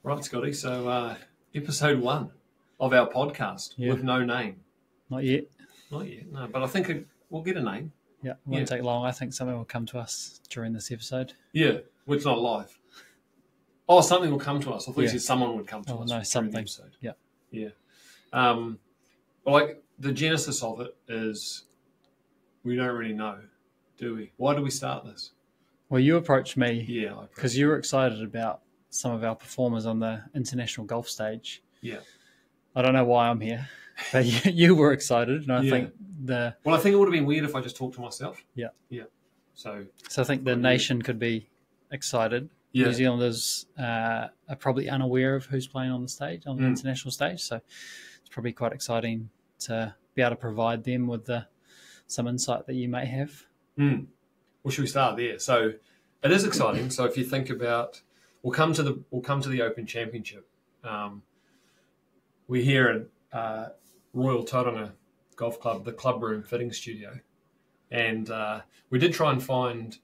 Right, Scotty. So, episode 1 of our podcast with no name. Not yet. Not yet, no. But I think we'll get a name. Yeah, it won't take long. I think something will come to us during this episode. Yeah, well, it's not live. Oh, something will come to us. I thought you said someone would come to us. Oh, no, something. Yeah. Yeah. Well, like, the genesis of it is we don't really know, do we? Why do we start this? Well, you approached me Yeah, because you were excited about some of our performers on the international golf stage. Yeah. I don't know why I'm here, but you were excited, and I think Well, I think it would have been weird if I just talked to myself. Yeah. Yeah. So I think the nation could be excited. Yeah. New Zealanders are probably unaware of who's playing on the stage, on the international stage. So it's probably quite exciting to be able to provide them with some insight that you may have. Well, should we start there? So it is exciting. So if you think about, we'll come to the Open Championship. We're here at Royal Tauranga Golf Club, the club room fitting studio, and we did try and find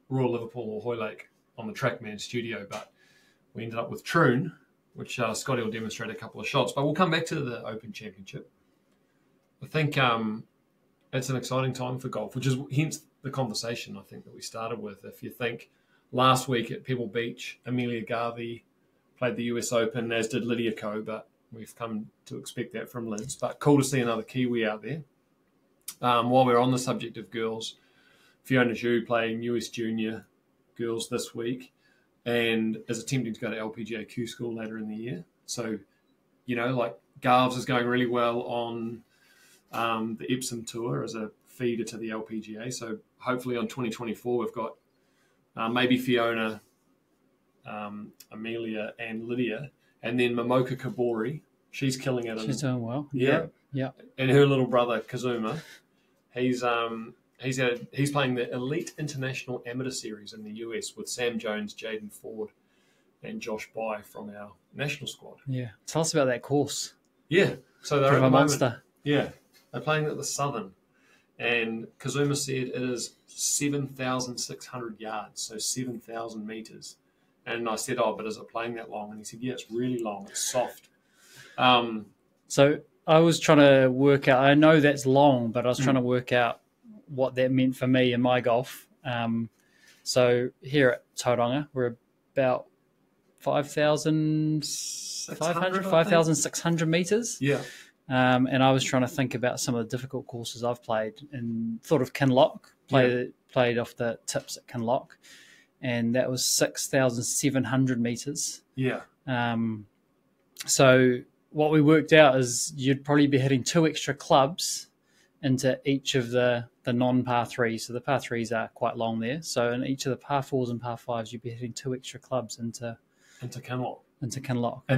Royal Liverpool or Hoylake on the Trackman studio, but we ended up with Troon, which Scotty will demonstrate a couple of shots. But we'll come back to the Open Championship. I think it's an exciting time for golf, which is hence the conversation I think that we started with. If you think last week at Pebble Beach, Amelia Garvey played the US Open, as did Lydia Ko, but we've come to expect that from Lids. But cool to see another Kiwi out there. While we're on the subject of girls, Fiona Xu playing US Junior girls this week and is attempting to go to LPGA Q School later in the year. So, like Garves is going really well on the Epsom Tour as a feeder to the LPGA. So hopefully on 2024 we've got maybe Fiona, Amelia and Lydia, and then Momoka Kabori. She's killing it. She's doing well. Yeah. And her little brother Kazuma, he's playing the Elite International Amateur Series in the US with Sam Jones, Jaden Ford, and Josh Bai from our national squad. Yeah. Tell us about that course. Yeah. So they're From at a the monster. moment, yeah. They're playing at the Southern. And Kazuma said it is 7,600 yards, so 7,000 meters. And I said, but is it playing that long? And he said, yeah, it's really long. It's soft. So I was trying to work out, I know that's long, but I was trying to work out what that meant for me in my golf. So here at Tauranga, we're about 5,600 meters. Yeah. And I was trying to think about some of the difficult courses I've played and thought of Kinloch, played off the tips at Kinloch, and that was 6,700 meters. Yeah. So what we worked out is you'd probably be hitting 2 extra clubs into each of the non-par 3s. So the par 3s are quite long there. So in each of the par 4s and par 5s, you'd be hitting 2 extra clubs into Kinloch. And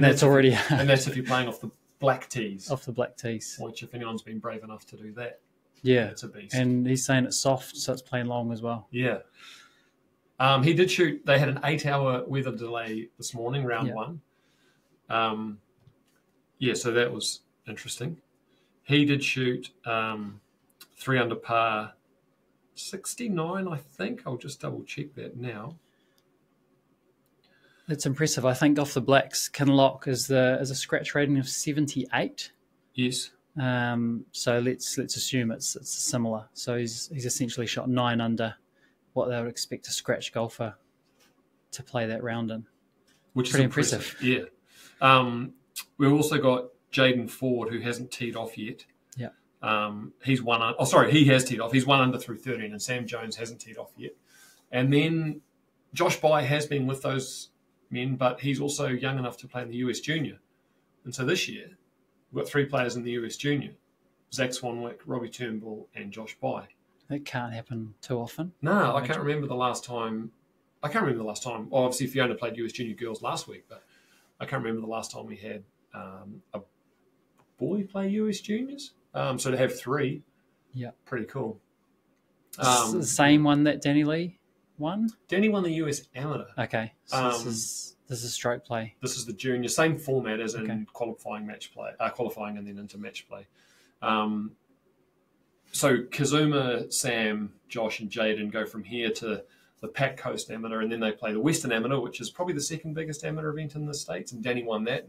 that's already... and that's if you're playing off the black tees. Off the black tees. Which, if anyone's been brave enough to do that, yeah, it's a beast. And he's saying it's soft, so it's playing long as well. Yeah. He did shoot. They had an 8-hour weather delay this morning, round 1. So that was interesting. He did shoot 3 under par 69, I think. I'll just double check that now. It's impressive. I think off the blacks, Kinloch is a scratch rating of 78. Yes. So let's assume it's similar. So he's essentially shot 9 under what they would expect a scratch golfer to play that round in. Which pretty is impressive. Yeah. We've also got Jaden Ford, who hasn't teed off yet. Yeah. He has teed off. He's 1 under through 13, and Sam Jones hasn't teed off yet. And then Josh Bai has been with those men, but he's also young enough to play in the US Junior. And so this year, we've got 3 players in the US Junior: Zack Swanwick, Robbie Turnbull, and Josh Bai. That can't happen too often. No, I can't remember the last time. Well, obviously Fiona played US Junior girls last week, but I can't remember the last time we had a boy play US Juniors. So to have 3, pretty cool. The same one that Danny Lee won? Danny won the US Amateur. Okay, so this is stroke play. This is the junior, same format as in qualifying and then into match play. So Kazuma, Sam, Josh, and Jaden go from here to the Pac Coast Amateur, and then they play the Western Amateur, which is probably the second biggest amateur event in the States, and Danny won that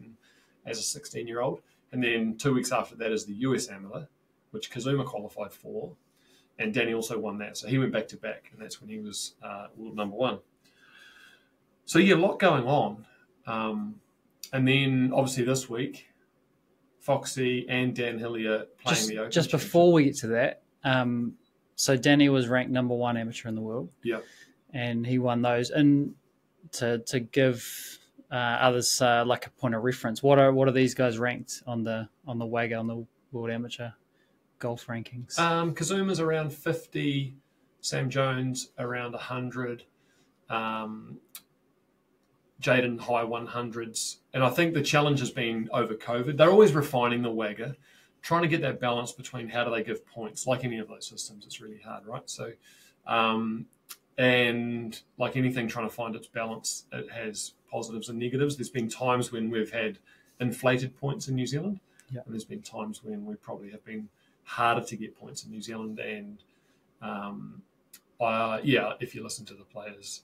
as a 16-year-old. And then 2 weeks after that is the US Amateur, which Kazuma qualified for, and Danny also won that. So he went back to back, and that's when he was world number one. So yeah, a lot going on. And then obviously this week, Foxy and Dan Hillier playing the Open. Just before we get to that, so Danny was ranked number one amateur in the world. Yeah. And he won those. And to give others like a point of reference, what are these guys ranked on the WAGA, on the World Amateur Golf rankings? Kazuma's around 50, Sam Jones around 100, Jaden high 100s. And I think the challenge has been over COVID. They're always refining the WAGA, trying to get that balance between how do they give points. Like any of those systems, it's really hard, right? So, and like anything, trying to find its balance, it has positives and negatives. There's been times when we've had inflated points in New Zealand, and there's been times when we probably have been harder to get points in New Zealand. And if you listen to the players,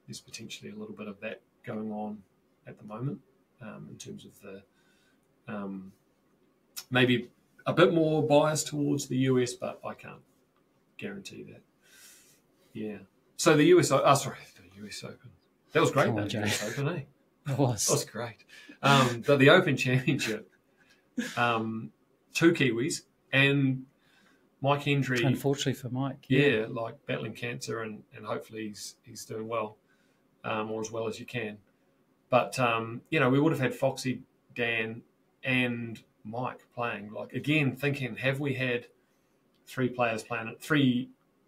there's potentially a little bit of that going on at the moment in terms of the maybe a bit more bias towards the US, but I can't guarantee that. Yeah. So the US Open. That was great, Come on, that Jay. US Open, eh? It was. That was great. But the Open Championship, 2 Kiwis and Mike Hendry. Unfortunately for Mike. Yeah, like battling cancer, and hopefully he's doing well, or as well as you can. But, we would have had Foxy, Dan, and Mike playing. Like, again, thinking, have we had 3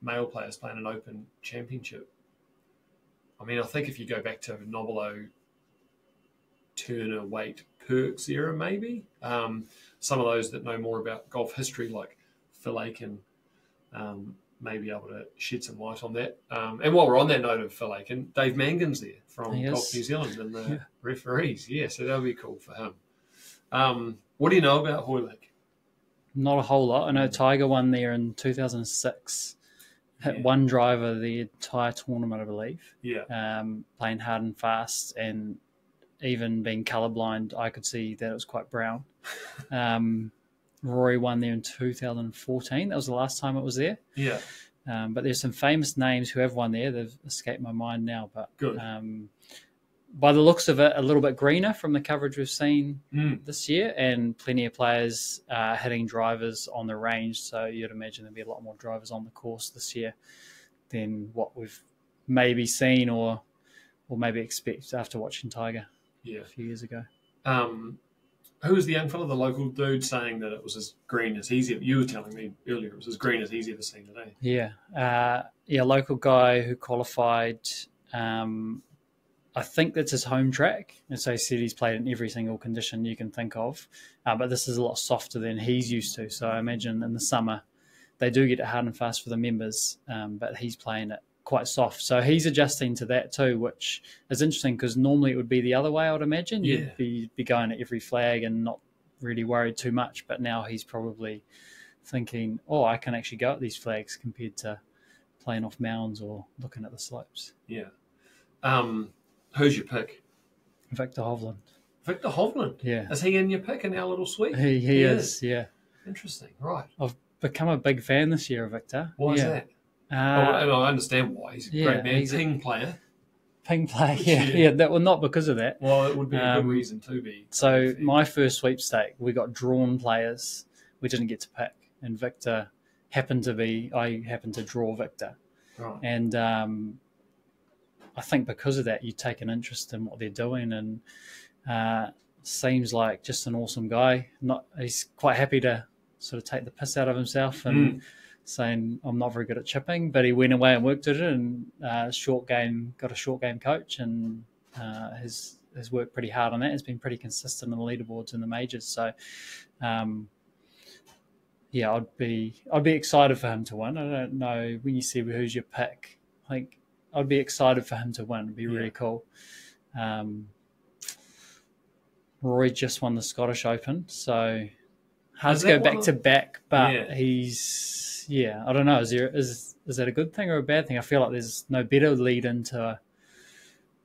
male players playing an Open Championship? I mean, I think if you go back to Nobilo, Turner, Waite, Perks era, maybe. Some of those that know more about golf history, like Phil Aiken, may be able to shed some light on that. And while we're on that note of Phil Aiken, Dave Mangan's there from Golf New Zealand and the referees. Yeah, so that'll be cool for him. What do you know about Hoylake? Not a whole lot. I know Tiger won there in 2006. Hit one driver the entire tournament, I believe. Yeah. Playing hard and fast, and even being colourblind, I could see that it was quite brown. Rory won there in 2014. That was the last time it was there. Yeah. But there's some famous names who have won there. They've escaped my mind now. But good. By the looks of it, a little bit greener from the coverage we've seen this year, and plenty of players hitting drivers on the range. So you'd imagine there'll be a lot more drivers on the course this year than what we've maybe seen or maybe expect after watching Tiger a few years ago. Who was the young fella, the local dude, saying that it was as green as he's ever... You were telling me earlier it was as green as he's ever seen it, eh? Yeah. Local guy who qualified... I think that's his home track. And so he said he's played in every single condition you can think of. But this is a lot softer than he's used to. So I imagine in the summer, they do get it hard and fast for the members, but he's playing it quite soft. So he's adjusting to that too, which is interesting because normally it would be the other way, I would imagine. Yeah. You'd be going at every flag and not really worried too much. But now he's probably thinking, I can actually go at these flags compared to playing off mounds or looking at the slopes. Yeah. Who's your pick? Victor Hovland. Victor Hovland? Yeah. Is he in your pick in our little suite? He is, yeah. Interesting, right. I've become a big fan this year of Victor. Why is that? And I understand why. He's a great man. He's ping player. Ping player, yeah. Not because of that. Well, it would be a good reason to be. So my first sweepstake, we got drawn players we didn't get to pick. And Victor I happened to draw Victor. Right. And I think because of that, you take an interest in what they're doing, and seems like just an awesome guy. He's quite happy to sort of take the piss out of himself and saying, I'm not very good at chipping, but he went away and worked at it, and got a short game coach, and has worked pretty hard on that. He's been pretty consistent on the leaderboards in the majors. So, I'd be excited for him to win. I don't know when you see who's your pick. I think I'd be excited for him to win. It'd be really cool. Rory just won the Scottish Open, so hard to go back to back, but he's I don't know. Is that a good thing or a bad thing? I feel like there's no better lead into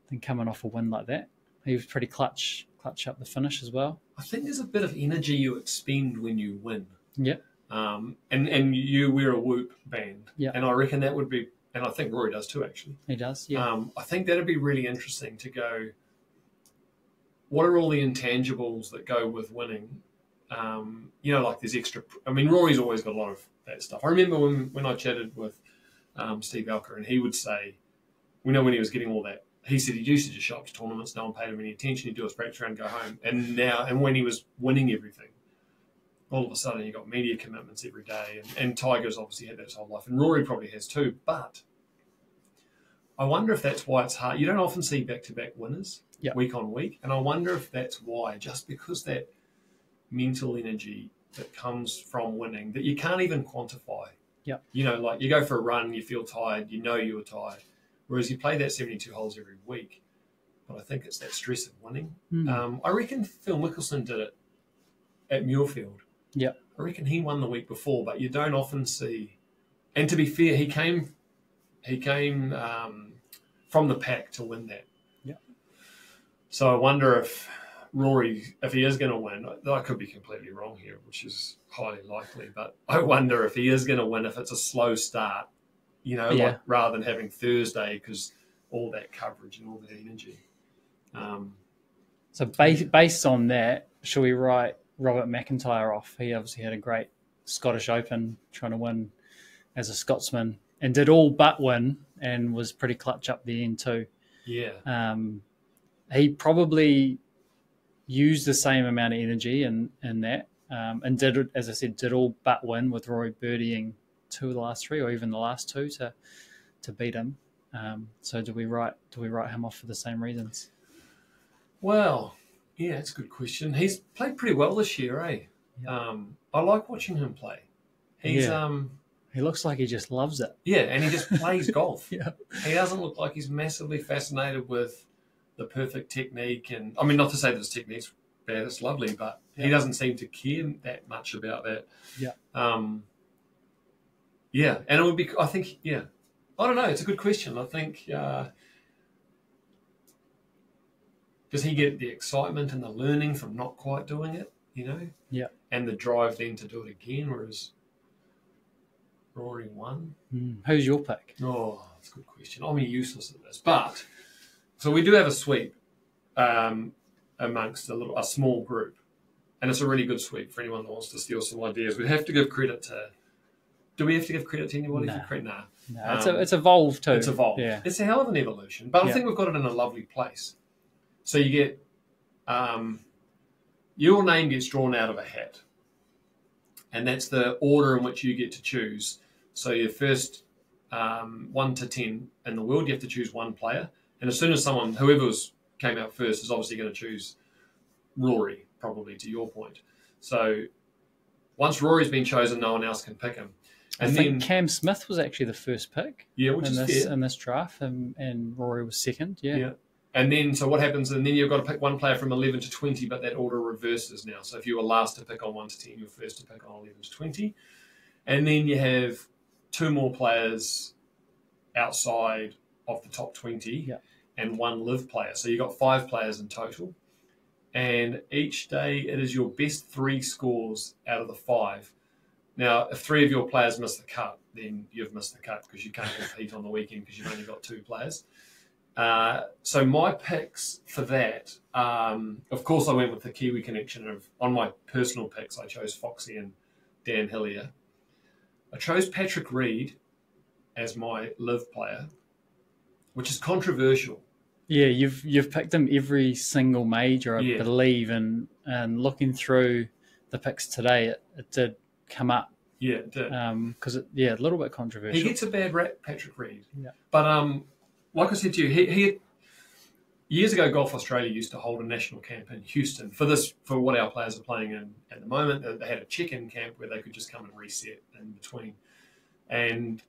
than coming off a win like that. He was pretty clutch up the finish as well. I think there's a bit of energy you expend when you win. Yeah. And you wear a Whoop band. Yeah. And I reckon that would be, and I think Rory does too, actually. He does, yeah. I think that'd be really interesting to go, what are all the intangibles that go with winning? Like there's extra, I mean, Rory's always got a lot of that stuff. I remember when I chatted with Steve Alker, and he would say, when he was getting all that, he said he used to just show up to tournaments, no one paid him any attention, he'd do his practice round, go home. And when he was winning everything, all of a sudden you got media commitments every day. And Tiger's obviously had that his whole life, and Rory probably has too. But I wonder if that's why it's hard. You don't often see back-to-back winners week on week. And I wonder if that's why, just because that mental energy that comes from winning that you can't even quantify. Yeah. Like you go for a run, you feel tired, you were tired. Whereas you play that 72 holes every week. But I think it's that stress of winning. I reckon Phil Mickelson did it at Muirfield. Yeah. I reckon he won the week before, but you don't often see. And to be fair, he came from the pack to win that. Yeah. So I wonder if Rory, if he is going to win, I could be completely wrong here, which is highly likely, but I wonder if he is going to win if it's a slow start, like rather than having Thursday, because all that coverage and all that energy. So based on that, shall we write Robert McIntyre off? He obviously had a great Scottish Open, trying to win as a Scotsman, and did all but win, and was pretty clutch up the end too. Yeah. He probably used the same amount of energy in that, and did, as I said, did all but win, with Rory birdieing 2 of the last 3, or even the last 2 to beat him. So do we write him off for the same reasons? Well, yeah, it's a good question. He's played pretty well this year, eh? Yeah. I like watching him play. He's he looks like he just loves it. Yeah, and he just plays golf. Yeah. He doesn't look like he's massively fascinated with the perfect technique, and I mean, not to say that his technique's bad, it's lovely, but he doesn't seem to care that much about that. Yeah. Yeah, and it would be, I think, I don't know, it's a good question. I think, does he get the excitement and the learning from not quite doing it, Yeah. and the drive then to do it again, whereas Rory won? Who's your pick? Oh, that's a good question. I'm useless at this, but so we do have a sweep amongst a small group, and it's a really good sweep for anyone that wants to steal some ideas. We have to give credit to. Do we have to give credit to anybody? Nah. It's evolved too. It's evolved. Yeah. It's a hell of an evolution, but I think we've got it in a lovely place. So you get your name gets drawn out of a hat, and that's the order in which you get to choose. So your first 1 to 10 in the world, you have to choose one player. And as soon as whoever came out first is obviously going to choose Rory, probably, to your point. So once Rory's been chosen, no one else can pick him. And I think Cam Smith was actually the first pick. Yeah, which is fair. In this draft, and Rory was second. Yeah. And then, so what happens, and then you've got to pick one player from 11 to 20, but that order reverses now. So if you were last to pick on 1 to 10, you're first to pick on 11 to 20. And then you have 2 more players outside of the top 20 and 1 live player. So you've got 5 players in total. And each day it is your best 3 scores out of the 5. Now, if 3 of your players miss the cut, then you've missed the cut because you can't compete on the weekend because you've only got 2 players. So my picks for that, of course I went with the Kiwi connection on my personal picks. I chose Foxy and Dan Hillier. I chose Patrick Reed as my live player, which is controversial. Yeah, you've picked him every single major, I believe, and looking through the picks today, it did come up. Yeah, it did. Because a little bit controversial. He gets a bad rap, Patrick Reed. Yeah. But like I said to you, he years ago, Golf Australia used to hold a national camp in Houston for what our players are playing in at the moment. They had a check-in camp where they could just come and reset in between. And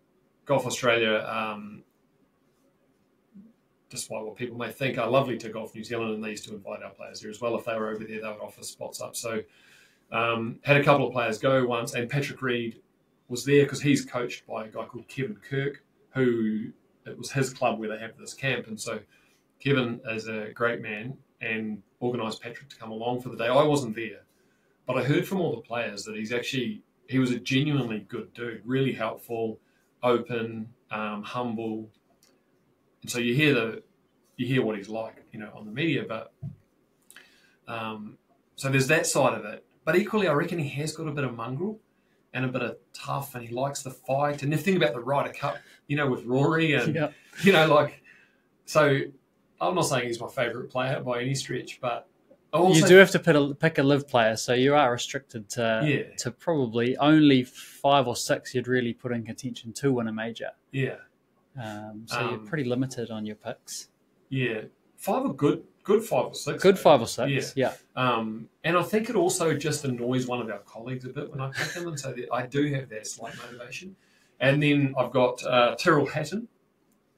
Golf Australia, despite what people may think, are lovely to Golf New Zealand, and they used to invite our players there as well. If they were over there, they would offer spots up. So had a couple of players go once, and Patrick Reed was there because he's coached by a guy called Kevin Kirk, who it was his club where they have this camp. And so Kevin is a great man and organised Patrick to come along for the day. I wasn't there, but I heard from all the players that he was a genuinely good dude, really helpful, open, humble. And so you hear what he's like, on the media, but so there's that side of it. But equally, I reckon he has got a bit of mongrel and a bit of tough, and he likes the fight. And the thing about the Ryder Cup, with Rory and, so I'm not saying he's my favourite player by any stretch, but also, you do have to pick a live player, so you are restricted to probably only 5 or 6 you'd really put in contention to win a major. Yeah. So you're pretty limited on your picks. Yeah. 5 are good 5 or 6. Good 5 or 6, yeah. And I think it also just annoys one of our colleagues a bit when I pick him, and so I do have that slight motivation. And then I've got Tyrrell Hatton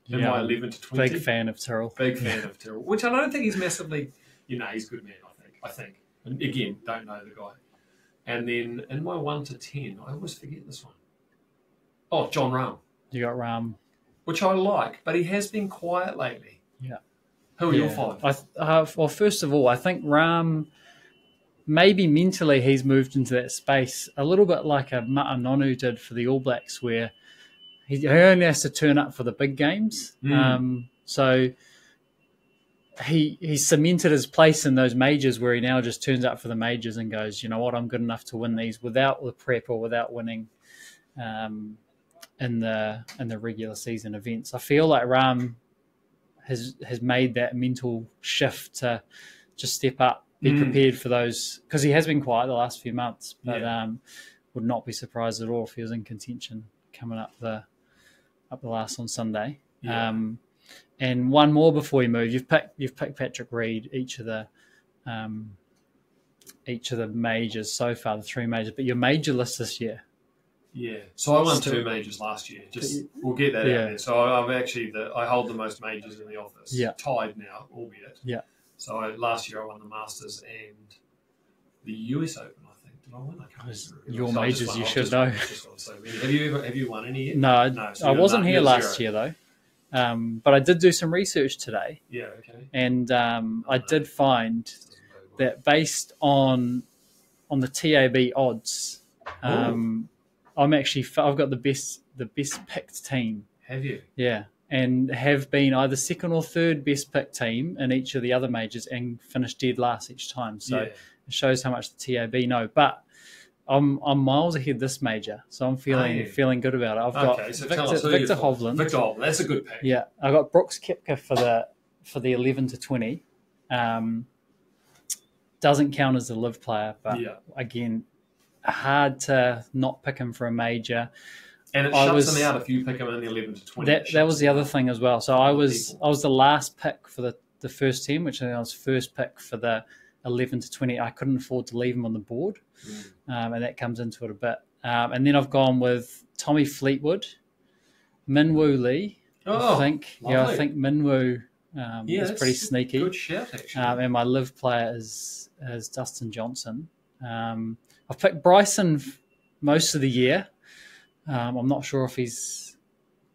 in my 11 to 20. Big fan of Tyrrell. Big fan of Tyrrell, which I don't think he's massively, he's a good man, I think. And again, don't know the guy. And then in my 1 to 10, I always forget this one. Oh, John Rahm. You got Rahm. Which I like, but he has been quiet lately. Yeah. Who are your 5? Well, first of all, I think Rahm, maybe mentally he's moved into that space a little bit like a Matanonu did for the All Blacks, where he only has to turn up for the big games. So he cemented his place in those majors, where he now just turns up for the majors and goes, you know what, I'm good enough to win these without the prep or without winning in the regular season events. I feel like Rahm has made that mental shift to just step up, be prepared for those, because he has been quiet the last few months, but would not be surprised at all if he was in contention coming up the last on Sunday. Yeah. And one more before we move, you've picked Patrick Reed each of the majors so far, the 3 majors, but your major list this year. Yeah, so I won 2 majors last year. We'll get that out there. So I'm actually I hold the most majors in the office. Yeah, tied now, albeit. Yeah. So last year I won the Masters and the US Open. I think did I win? I can't remember. Your majors, you should know. Have you won any yet? No, so I wasn't here last year though. But I did do some research today. Yeah. Okay. And I did find that based on the TAB odds. I've got the best picked team. Have you? Yeah, and have been either second or third best picked team in each of the other majors and finished dead last each time. So it shows how much the TAB know. But I'm miles ahead this major, so I'm feeling good about it. I've got Victor Hovland. Victor Hovland, that's a good pick. Yeah, I got Brooks Koepka for the 11 to 20. Doesn't count as a live player, but again, hard to not pick him for a major. And it shuts him out if you pick him in the 11 to 20. That was the other thing as well. So I was the last pick for the first team, which I was first pick for the 11 to 20. I couldn't afford to leave him on the board, and that comes into it a bit. And then I've gone with Tommy Fleetwood, Minwoo Lee. I think Minwoo is pretty sneaky. Good shout, actually. And my live player is Dustin Johnson. I've picked Bryson most of the year. I'm not sure if he's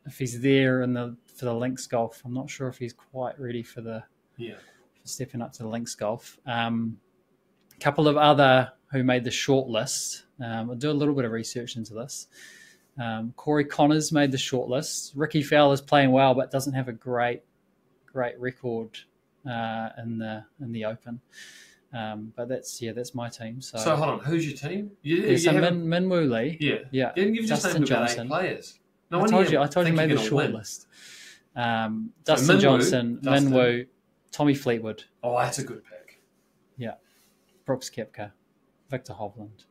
there for the links golf. I'm not sure if he's quite ready for stepping up to the links golf. A couple of other who made the short list. I'll do a little bit of research into this. Corey Connors made the short list. Ricky Fowler's playing well, but doesn't have a great record in the Open. But that's my team. So hold on, who's your team? Minwoo Lee. Yeah. You've just named about 8 players. No, I told you made the short list. Dustin Johnson, Minwoo, Tommy Fleetwood. Oh, that's a good pick. Yeah. Brooks Koepka, Victor Hovland.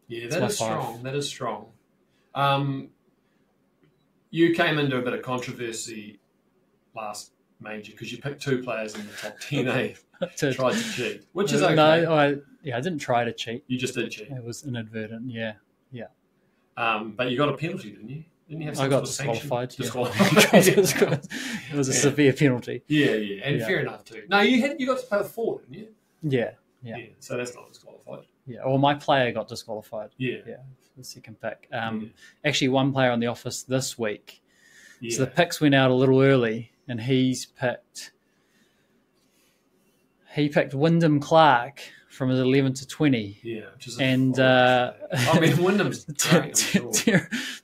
Yeah, that is strong. That is strong. You came into a bit of controversy last major because you picked 2 players in the top 10. Tried to cheat, which is okay. No, I didn't try to cheat. You just did cheat. It was inadvertent. Yeah. But you got a penalty, didn't you? Didn't you have some I got sort of disqualified. Disqualified. It was a severe penalty. Yeah, and fair enough too. No, you got to play the 4, didn't you? Yeah. So that's not disqualified. Yeah, or my player got disqualified. Yeah. Yeah, for the second pick. Actually, one player on the office this week. Yeah. So the picks went out a little early, and he picked Wyndham Clark from his 11 to 20. Yeah, which is Wyndham's great,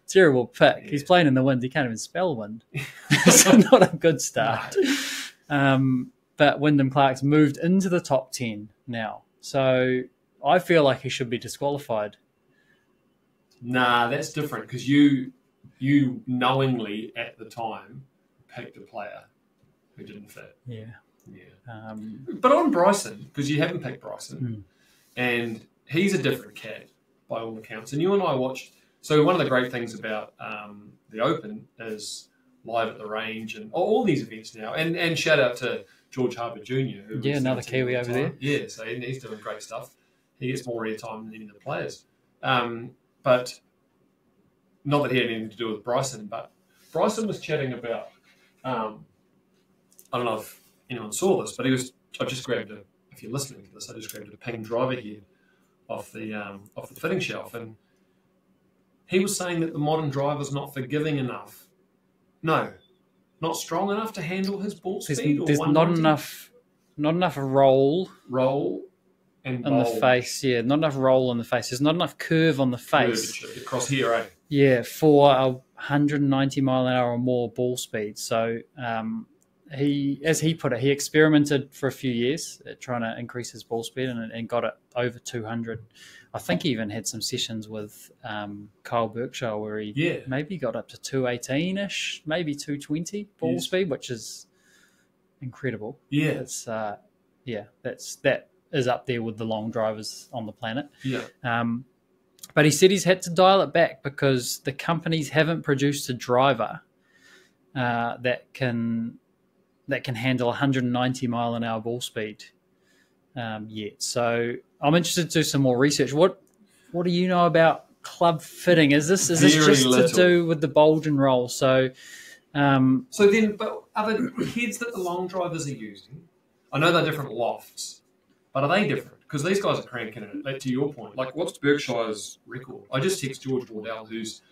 terrible pick. Yeah. He's playing in the wind. He can't even spell wind. So not a good start. No. But Wyndham Clark's moved into the top 10 now. So I feel like he should be disqualified. Nah, that's different because you knowingly at the time picked a player who didn't fit. Yeah. Yeah. But on Bryson, because you haven't picked Bryson, Mm. and he's a different cat by all accounts. And you and I watched. So one of the great things about the Open is live at the range and all these events now. And shout out to George Harbour Jr. Who Yeah, another Kiwi over there. Yeah, so he's doing great stuff. He gets more airtime than any of the players. But not that he had anything to do with Bryson, but Bryson was chatting about, I don't know if anyone saw this, but I just grabbed if you're listening to this, I just grabbed a ping driver head off the fitting shelf, and he was saying that the modern driver's not forgiving enough. No, not strong enough to handle his ball speed. There's not enough roll and in the face. Yeah, not enough roll in the face. There's not enough curve on the face. Across here, eh? Yeah, for a 190 mile an hour or more ball speed. So as he put it, he experimented for a few years at trying to increase his ball speed and got it over 200. I think he even had some sessions with Kyle Berkshire where he maybe got up to 218-ish, maybe 220 ball speed, which is incredible. Yeah. It's that is up there with the long drivers on the planet. Yeah. But he said he's had to dial it back because the companies haven't produced a driver that can handle 190 mile an hour ball speed yet. So I'm interested to do some more research. What do you know about club fitting? Is this just little to do with the bulge and roll? So but are the heads that the long drivers are using? I know they're different lofts, but are they different? Because these guys are cranking it. To your point, like what's Berkshire's record? I just text George Wardell, who's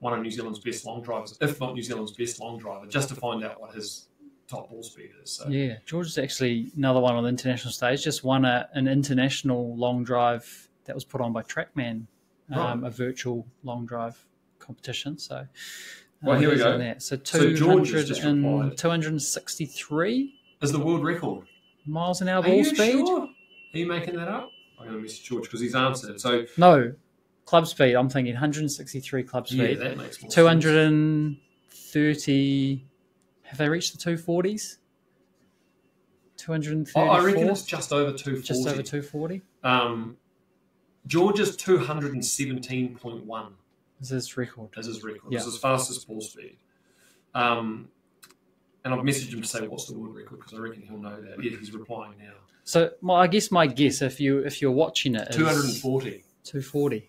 one of New Zealand's best long drivers, if not New Zealand's best long driver, just to find out what his top ball speed is. So. Yeah, George is actually another one on the international stage. Just won an international long drive that was put on by TrackMan, a virtual long drive competition. So, well, here we go. So, George has just replied. 263 is the world record. Miles an hour ball speed. Sure? Are you making that up? I'm going to message George because he's answered. So no, club speed. I'm thinking 163 club speed. Yeah, that makes more 230. Have they reached the 240s? 234? I reckon it's just over 240. Just over 240? George's 217.1. Is his record. Is his record. Yeah. It's his fastest ball speed. And I've messaged him to say, what's the world record? Because I reckon he'll know that. Yeah, he's replying now. So I guess my guess, if you're watching it, is 240. 240.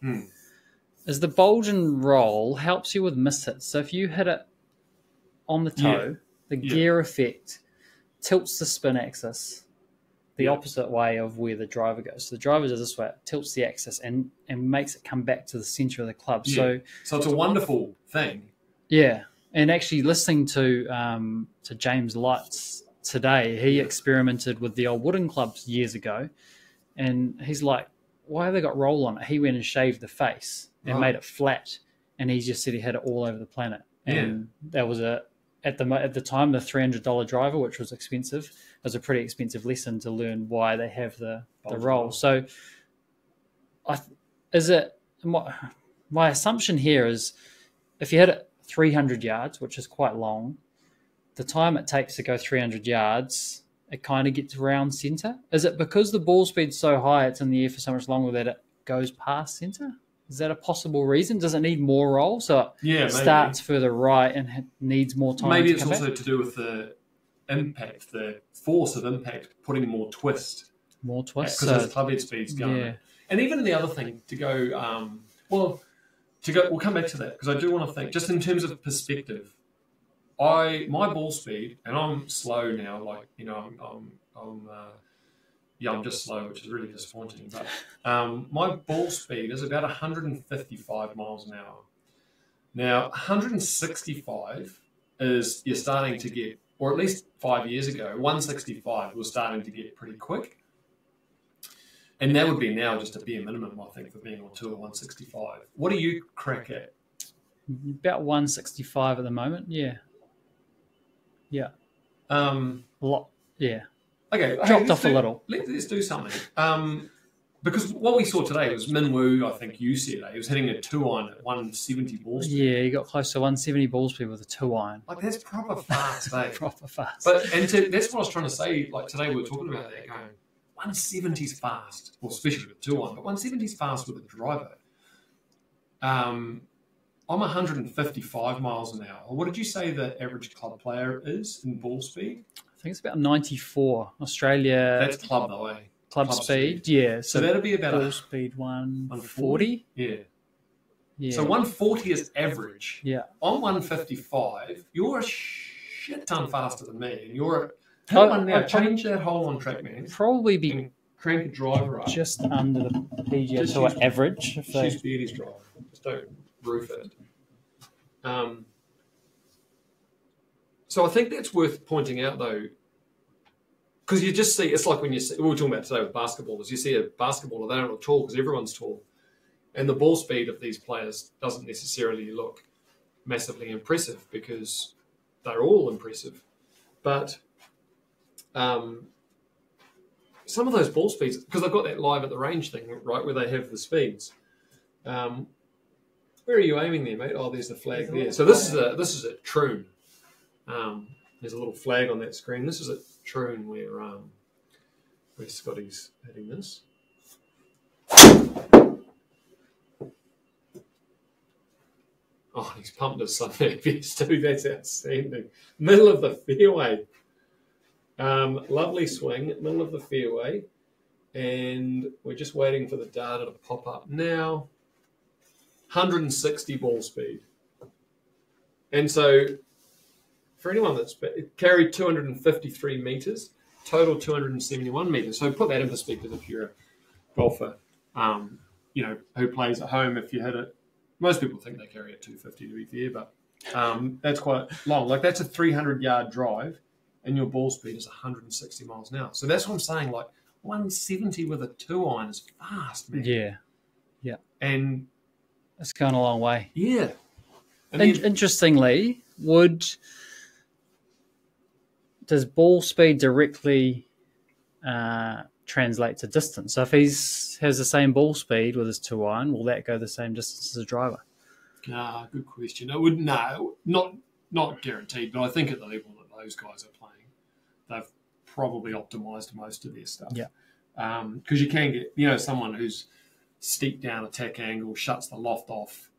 Is the bulge and roll helps you with miss hits. So if you hit it on the toe, the gear effect tilts the spin axis the opposite way of where the driver goes. So the driver does this way, it tilts the axis and makes it come back to the center of the club. Yeah. So it's a wonderful thing. Yeah. And actually listening to James Lights today, he experimented with the old wooden clubs years ago, and he's like, why have they got roll on it? He went and shaved the face and made it flat, and he just said he had it all over the planet. And that was at the time, the $300 driver, which was expensive, was a pretty expensive lesson to learn why they have the roll. So my assumption here is if you hit it 300 yards, which is quite long, the time it takes to go 300 yards, it kind of gets around center. Is it because the ball speed's so high, it's in the air for so much longer that it goes past center? Is that a possible reason? Does it need more roll? So it starts further right and needs more time. Maybe it's also to do with the impact, the force of impact, putting more twist. More twist. Because the club head speed's going. Yeah. And even the other thing, we'll come back to that, because I do want to think, just in terms of perspective, my ball speed, and I'm slow now, like, I'm Yeah, I'm just slow, which is really disappointing. But my ball speed is about 155 miles an hour. Now, 165 is you're starting to get, or at least 5 years ago, 165 was starting to get pretty quick. And that would be now just a bare minimum, I think, for being on tour, 165. What do you crack at? About 165 at the moment. Yeah. A lot. Yeah. Okay. Dropped off a little. Let's do something. Because what we saw today was Min Woo, I think you said, he was hitting a 2-iron at 170 ball speed. Yeah, he got close to 170 ball speed with a 2-iron. Like, that's proper fast, eh? Proper fast. That's what I was trying to say. Like, today we were talking about that, going, 170's fast, well, especially with 2-iron, but 170's fast with a driver. I'm 155 miles an hour. What did you say the average club player is in ball speed? I think it's about 94. Australia. That's club though, eh? Club speed, yeah. So that'll be about ball speed 140. Yeah. So 140 is average. Yeah. On 155, you're a shit ton faster than me, and you're change that hole on track, man. Probably be crank a driver up just under the PGA Tour average. Just use Beardy's driver. Just don't roof it. So I think that's worth pointing out, though, because you just see, it's like when you see, we were talking about today with basketballers, you see a basketballer, they don't look tall because everyone's tall. And the ball speed of these players doesn't necessarily look massively impressive because they're all impressive. But some of those ball speeds, because I've got that live at the range thing, right, where they have the speeds. Where are you aiming there, mate? Oh, there's the flag there. So this is a troon. There's a little flag on that screen. This is a troon where Scotty's hitting this. Oh, he's pumped his Sun FPS too. That's outstanding. Middle of the fairway. Lovely swing, middle of the fairway. And we're just waiting for the data to pop up now. 160 ball speed. And so, for anyone that's carried 253 metres, total 271 metres. So put that in perspective if you're a golfer, who plays at home. If you hit it, most people think they carry at 250 to be fair, but that's quite long. Like, that's a 300-yard drive, and your ball speed is 160 miles an hour. So that's what I'm saying. Like, 170 with a 2-iron is fast, man. Yeah. And it's gone a long way. Yeah. Interestingly, does ball speed directly translate to distance? So if he has the same ball speed with his 2-iron, will that go the same distance as a driver? Good question. It would not guaranteed, but I think at the level that those guys are playing, they've probably optimised most of their stuff. Yeah. Because you can get, someone who's steep down attack angle, shuts the loft off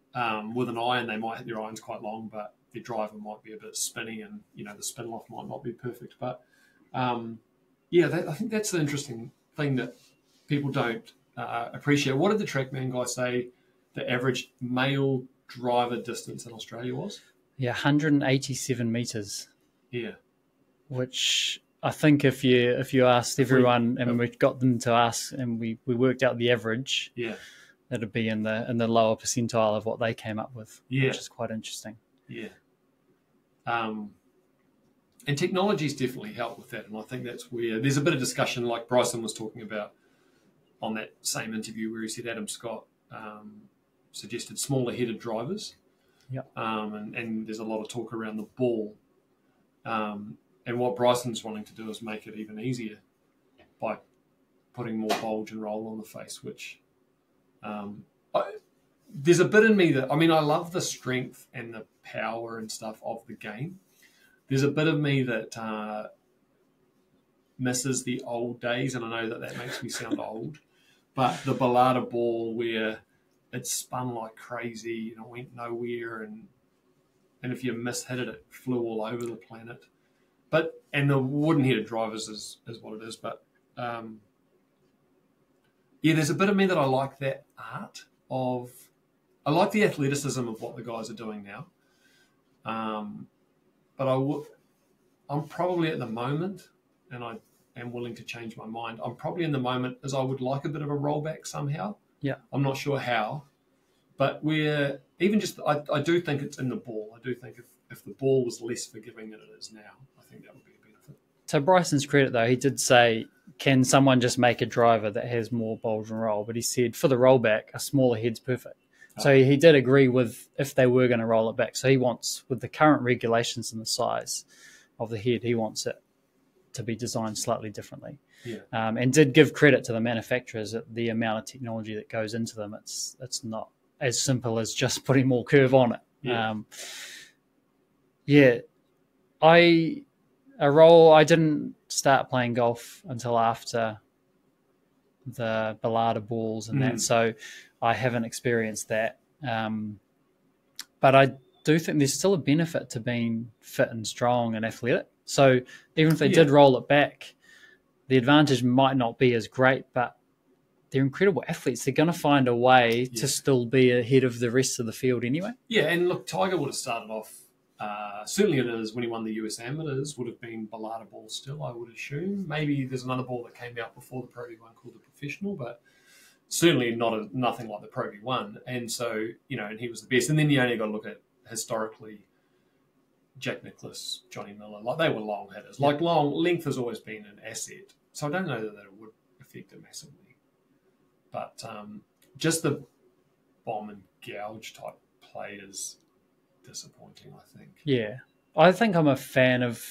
with an iron. They might hit their irons quite long, but their driver might be a bit spinny, and the spin loft might not be perfect. But I think that's the interesting thing that people don't appreciate. What did the TrackMan guy say the average male driver distance in Australia was? Yeah, 187 metres. Yeah, which I think if you asked everyone and we got them to ask and we worked out the average, that'd be in the lower percentile of what they came up with, which is quite interesting. Yeah. And technology's definitely helped with that, and I think that's where there's a bit of discussion, like Bryson was talking about on that same interview where he said Adam Scott suggested smaller headed drivers. Yeah. And there's a lot of talk around the ball. And what Bryson's wanting to do is make it even easier by putting more bulge and roll on the face, which there's a bit in me that, I love the strength and the power and stuff of the game. There's a bit of me that misses the old days, and I know that makes me sound old, but the Ballada ball where it spun like crazy and it went nowhere, and if you mishit it, it flew all over the planet. And the wooden-headed drivers is what it is. But, there's a bit of me that I like that art of... I like the athleticism of what the guys are doing now. But I'm probably at the moment, and am willing to change my mind. I'm probably in the moment as I would like a bit of a rollback somehow. Yeah. I'm not sure how, but we're even just. I do think it's in the ball. I do think if the ball was less forgiving than it is now, I think that would be a benefit. To Bryson's credit, though, he did say, can someone just make a driver that has more bulge and roll? But he said for the rollback, a smaller head's perfect. So he did agree with if they were going to roll it back. So he wants, with the current regulations and the size of the head, he wants it to be designed slightly differently. Yeah. And did give credit to the manufacturers that the amount of technology that goes into them. It's not as simple as just putting more curve on it. Yeah. I didn't start playing golf until after the Bellada balls and that, so I haven't experienced that. But I do think there's still a benefit to being fit and strong and athletic. So even if they did roll it back, the advantage might not be as great, but they're incredible athletes. They're going to find a way to still be ahead of the rest of the field anyway. Yeah, and look, Tiger would have started off, certainly it is, when he won the US Amateurs, would have been Bellada ball still, I would assume. Maybe there's another ball that came out before the Pro V1 called the Professional, but certainly nothing like the Pro V1. And so, and he was the best. And then you only got to look at historically Jack Nicklaus, Johnny Miller, like they were long hitters. Like length has always been an asset. So I don't know that it would affect it massively. But just the bomb and gouge type play is disappointing, I think. Yeah. I think I'm a fan of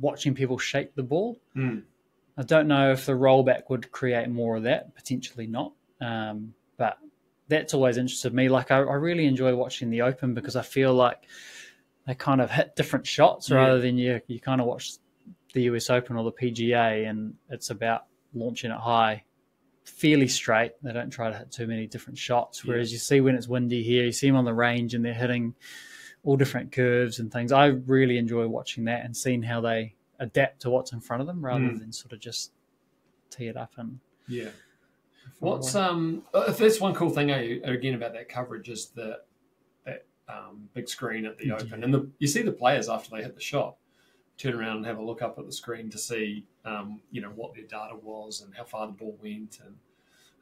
watching people shape the ball. I don't know if the rollback would create more of that, potentially not. But that's always interested me. Like I really enjoy watching the Open because I feel like they kind of hit different shots rather than you kind of watch the US Open or the PGA and it's about launching it high, fairly straight. They don't try to hit too many different shots. Whereas you see when it's windy here, you see them on the range and they're hitting all different curves and things. I really enjoy watching that and seeing how they adapt to what's in front of them rather than sort of just tee it up and what's if there's one cool thing again about that coverage is that big screen at the Open, and you see the players after they hit the shot turn around and have a look up at the screen to see what their data was and how far the ball went, and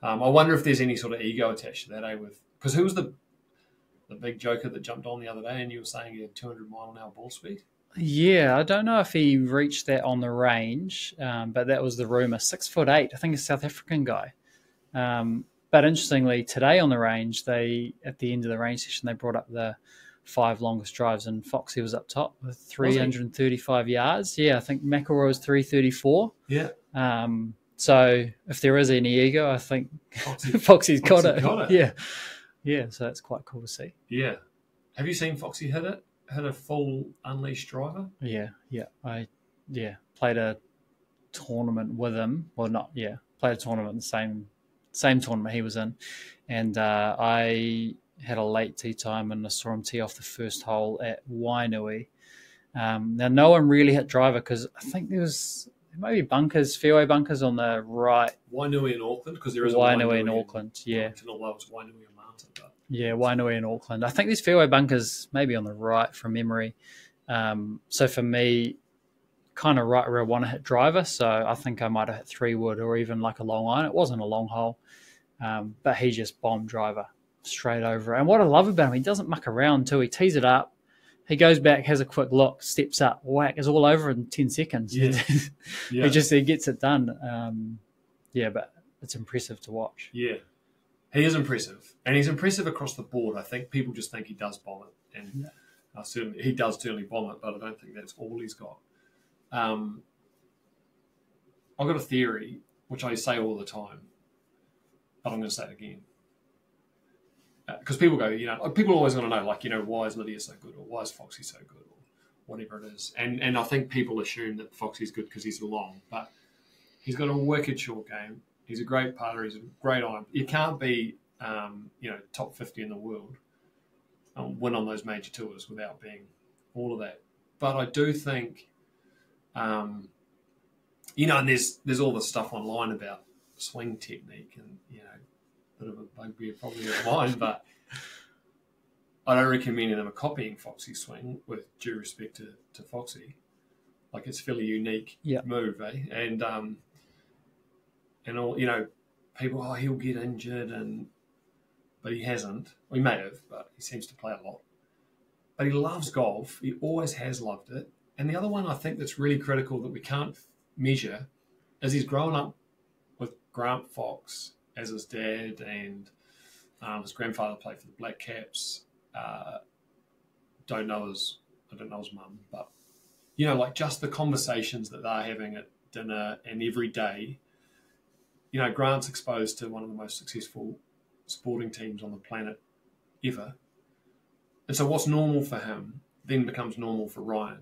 I wonder if there's any sort of ego attached to that, because who was the big joker that jumped on the other day and you were saying he had 200 mile an hour ball speed? Yeah, I don't know if he reached that on the range, but that was the rumour. 6'8", I think, a South African guy. But interestingly, today on the range, at the end of the range session, they brought up the 5 longest drives, and Foxy was up top with 335 yards. Yeah, I think McIlroy was 334. Yeah. So if there is any ego, I think Foxy's got it. Yeah, so that's quite cool to see. Yeah. Have you seen Foxy hit a full unleashed driver? Yeah. I played a tournament with him. Well, played a tournament the same tournament he was in, and I had a late tee time and I saw him tee off the first hole at Wainui. Now, no one really hit driver because I think there may be fairway bunkers on the right. Wainui in Auckland, because there is Wainui in Auckland, although it's Wainui and Martin, but yeah, Wainui in Auckland. I think there's fairway bunkers maybe on the right from memory. So for me, kind of right where I want to hit driver, so I think I might have hit 3-wood or even like a long iron. It wasn't a long hole, but he just bombed driver straight over. And what I love about him, he doesn't muck around too. He tees it up, he goes back, has a quick look, steps up, whack, is all over in 10 seconds. Yeah. He gets it done. But it's impressive to watch. Yeah, he is impressive, and he's impressive across the board. I think people just think he does bomb it, and certainly he does bomb it, but I don't think that's all he's got. I've got a theory, which I say all the time, but I'm going to say it again. Because people go, people always want to know, why is Lydia so good, or why is Foxy so good, or whatever it is. And I think people assume that Foxy's good because he's long, but he's got a wicked short game. He's a great putter. He's a great iron. You can't be, top 50 in the world win on those major tours without being all of that. But I do think, and there's all the stuff online about swing technique and, bit of a bugbear probably of mine, but I don't recommend them copying Foxy's swing, with due respect to Foxy. Like it's a fairly unique move, eh? And all, people, he'll get injured, but he hasn't. Well, he may have, but he seems to play a lot. But he loves golf. He always has loved it. And the other one I think that's really critical that we can't measure is he's grown up with Grant Fox as his dad, and his grandfather played for the Black Caps. I don't know his mum, but like just the conversations that they're having at dinner and every day. Grant's exposed to one of the most successful sporting teams on the planet ever, and so what's normal for him then becomes normal for Ryan.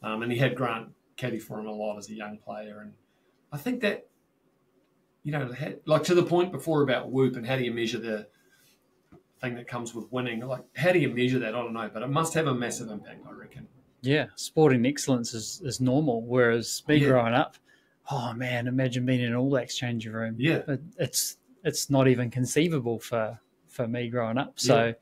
And he had Grant caddy for him a lot as a young player, and I think that like to the point before about whoop and how do you measure the thing that comes with winning, like how do you measure that? I don't know, but it must have a massive impact, I reckon. Yeah, sporting excellence is normal, whereas me growing up, oh man, imagine being in an All Blacks changing room. Yeah, it's not even conceivable for me growing up. So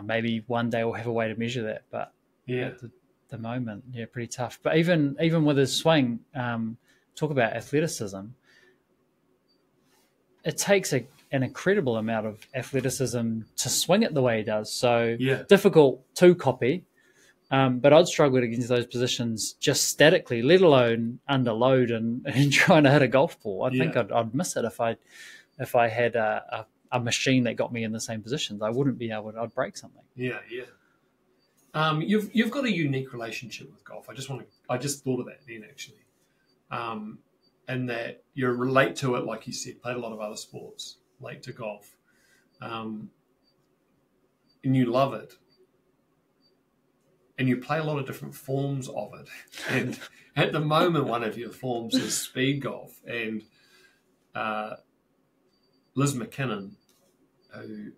maybe one day we'll have a way to measure that, but at the moment, pretty tough. But even with his swing, talk about athleticism. It takes an incredible amount of athleticism to swing it the way he does. So difficult to copy. But I'd struggle against those positions just statically, let alone under load and trying to hit a golf ball. I think I'd miss it if I had a machine that got me in the same positions. I wouldn't be able to. I'd break something. Yeah. You've got a unique relationship with golf. I just thought of that then actually, and that you relate to it like you said. Played a lot of other sports, relate to golf, and you love it. And you play a lot of different forms of it. And at the moment, one of your forms is speed golf. And Liz McKinnon, who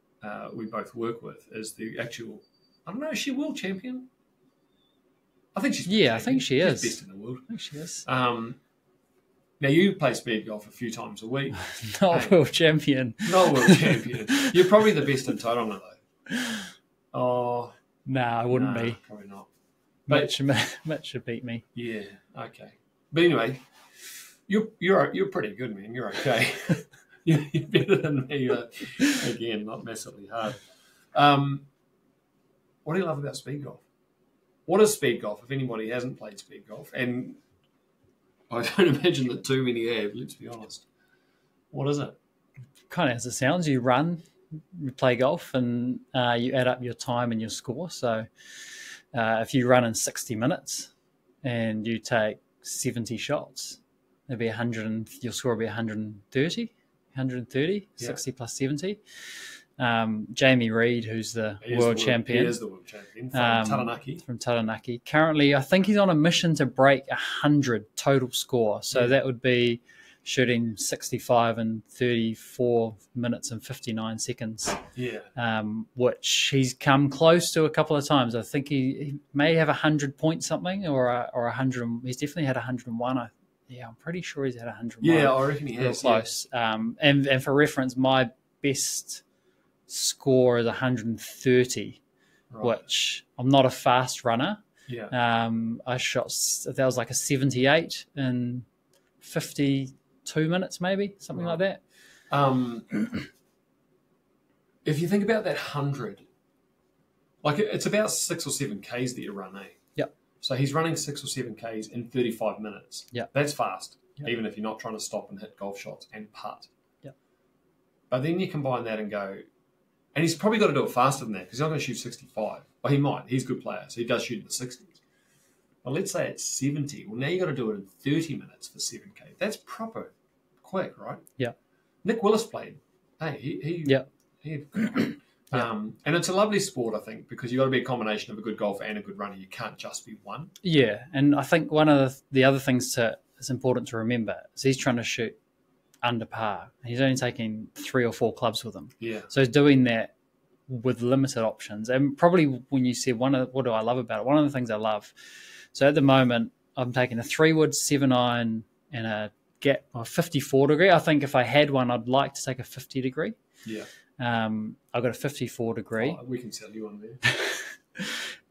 we both work with, is the actual, I don't know, is she world champion? I think she's world champion. I think she is. She's best in the world. I think she is. Now, you play speed golf a few times a week. Not world champion. Not world champion. You're probably the best in Tauranga, though. Oh... No, I wouldn't be. Probably not. Mitch should beat me. Yeah, okay. But anyway, you're pretty good, man. You're okay. You're better than me. Again, not massively hard. What do you love about speed golf? What is speed golf? If anybody hasn't played speed golf, and I don't imagine that too many have. Let's be honest. What is it? Kind of as it sounds. You run. You play golf and you add up your time and your score. So if you run in 60 minutes and you take 70 shots, it'll be 100 and your score will be 130, 60 plus 70. Jamie Reid, who's the world champion. He is the world champion from Taranaki. Currently, I think he's on a mission to break 100 total score. So that would be shooting 65 in 34 minutes and 59 seconds. Which he's come close to a couple of times. I think he may have 100 point something or 100. He's definitely had 101. I'm pretty sure he's had 101. Yeah, I reckon he has. Real close. And for reference, my best score is 130, which I'm not a fast runner. I shot, that was like a 78 in 52 minutes, maybe something like that. If you think about that 100, like it's about 6 or 7 Ks that you run, eh? Yep. So he's running 6 or 7 Ks in 35 minutes. Yeah, that's fast. Even if you're not trying to stop and hit golf shots and putt. Yep. But then you combine that and go, and he's probably got to do it faster than that because he's not going to shoot 65. Well, he might. He's a good player, so he does shoot in the 60s. Well, let's say it's 70. Well, now you've got to do it in 30 minutes for 7K. That's proper quick, right? Yeah. Nick Willis played. Hey, he and it's a lovely sport, I think, because you've got to be a combination of a good golfer and a good runner. You can't just be one. Yeah, and I think one of the other things it's important to remember is he's trying to shoot under par. He's only taking 3 or 4 clubs with him. Yeah. So he's doing that with limited options. And probably when you said what do I love about it, one of the things I love. So at the moment, I'm taking a 3-wood, 7-iron, and a gap of 54 degree. I think if I had one, I'd like to take a 50 degree. Yeah. I've got a 54 degree. Oh, we can sell you one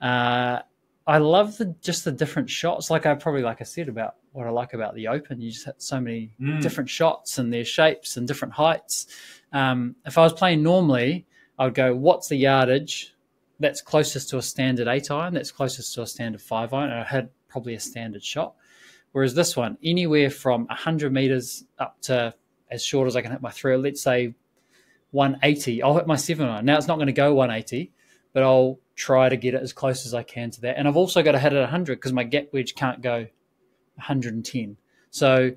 there. I love just the different shots. Like I said about what I like about the Open, you just hit so many different shots and their shapes and different heights. If I was playing normally, I would go, what's the yardage that's closest to a standard 8-iron, that's closest to a standard 5-iron, and I had probably a standard shot. Whereas this one, anywhere from 100 meters up to as short as I can hit my 3, let's say 180, I'll hit my 7-iron. Now it's not going to go 180, but I'll try to get it as close as I can to that. And I've also got to hit it 100 because my gap wedge can't go 110. So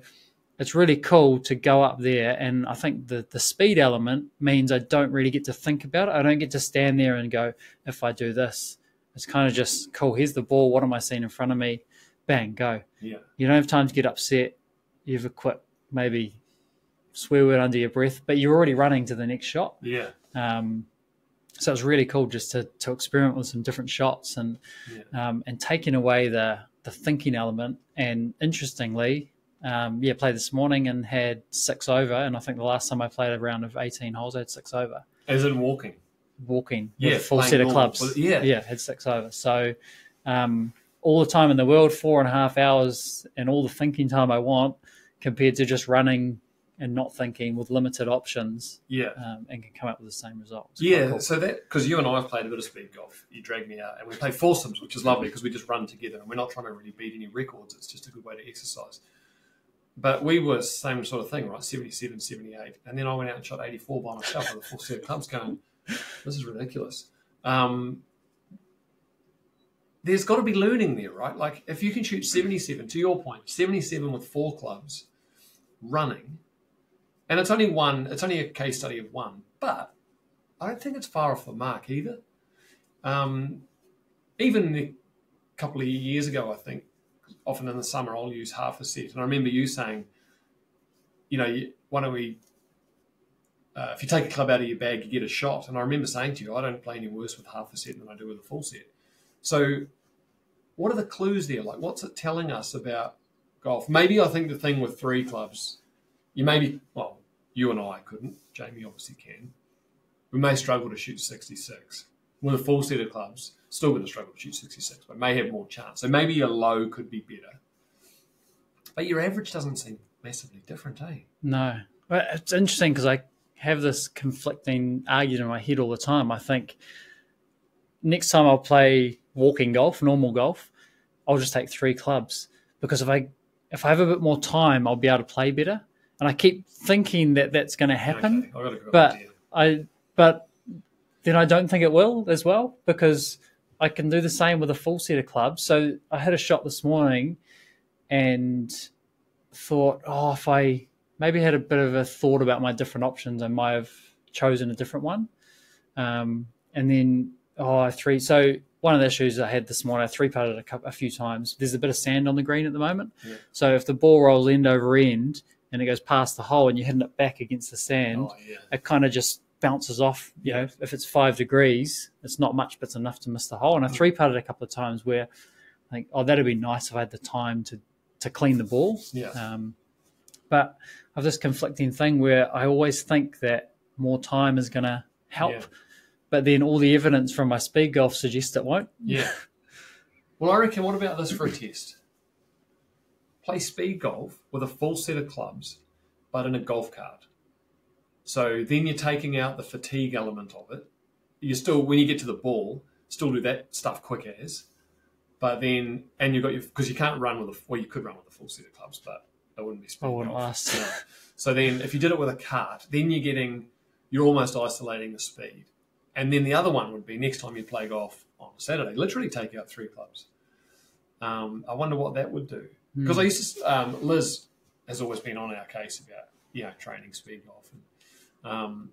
it's really cool to go up there. And I think the speed element means I don't really get to think about it. I don't get to stand there and go, if I do this, it's kind of just cool. Here's the ball. What am I seeing in front of me? Bang, go. Yeah. You don't have time to get upset. You have a quick, maybe swear word under your breath, but you're already running to the next shot. Yeah. So it's really cool just to experiment with some different shots and taking away the thinking element. And interestingly, played this morning and had 6 over. And I think the last time I played a round of 18 holes, I had 6 over. As in walking? Walking with a full set of clubs. Had 6 over. So all the time in the world, 4.5 hours, and all the thinking time I want compared to just running and not thinking with limited options, and can come up with the same results. Cool. So that, because you and I have played a bit of speed golf, you dragged me out, and we play foursomes, which is lovely because we just run together and we're not trying to really beat any records. It's just a good way to exercise. But we were same sort of thing, right? 77, 78, and then I went out and shot 84 by myself with a full set of clubs, going, this is ridiculous. There's got to be learning there, right? Like if you can shoot 77, to your point, 77 with 4 clubs running. And it's only a case study of one, but I don't think it's far off the mark either. Even a couple of years ago, I think, often in the summer, I'll use half a set. And I remember you saying, why don't we, if you take a club out of your bag, you get a shot. And I remember saying to you, I don't play any worse with half a set than I do with a full set. So what are the clues there? Like, what's it telling us about golf? Maybe I think the thing with 3 clubs, you and I couldn't. Jamie obviously can. We may struggle to shoot 66. With a full set of clubs, still going to struggle to shoot 66, but may have more chance. So maybe your low could be better. But your average doesn't seem massively different, eh? No. Well, it's interesting because I have this conflicting argument in my head all the time. I think next time I'll play walking golf, normal golf, I'll just take 3 clubs because if I have a bit more time, I'll be able to play better. And I keep thinking that that's going to happen, but then I don't think it will as well because I can do the same with a full set of clubs. So I had a shot this morning and thought, if I maybe had a bit of a thought about my different options, I might have chosen a different one. And then so one of the issues I had this morning, I 3-putted a few times. There's a bit of sand on the green at the moment. Yeah. So if the ball rolls end over end and it goes past the hole and you're hitting it back against the sand, it kind of just bounces off. If it's 5 degrees, it's not much, but it's enough to miss the hole. And I 3-putted a couple of times where I think, that'd be nice if I had the time to clean the ball. Yeah. But I have this conflicting thing where I always think that more time is going to help. Yeah. But then all the evidence from my speed golf suggests it won't. Yeah. Well, I reckon, what about this for a test? Play speed golf with a full set of clubs, but in a golf cart. So then you're taking out the fatigue element of it. You still, when you get to the ball, still do that stuff quick as. But then, and you've got because you can't run with you could run with a full set of clubs, but it wouldn't be speed golf. Wouldn't last. No. So then if you did it with a cart, then you're almost isolating the speed. And then the other one would be next time you play golf on Saturday, literally take out 3 clubs. I wonder what that would do. Because I used to, Liz has always been on our case about, training speed golf. And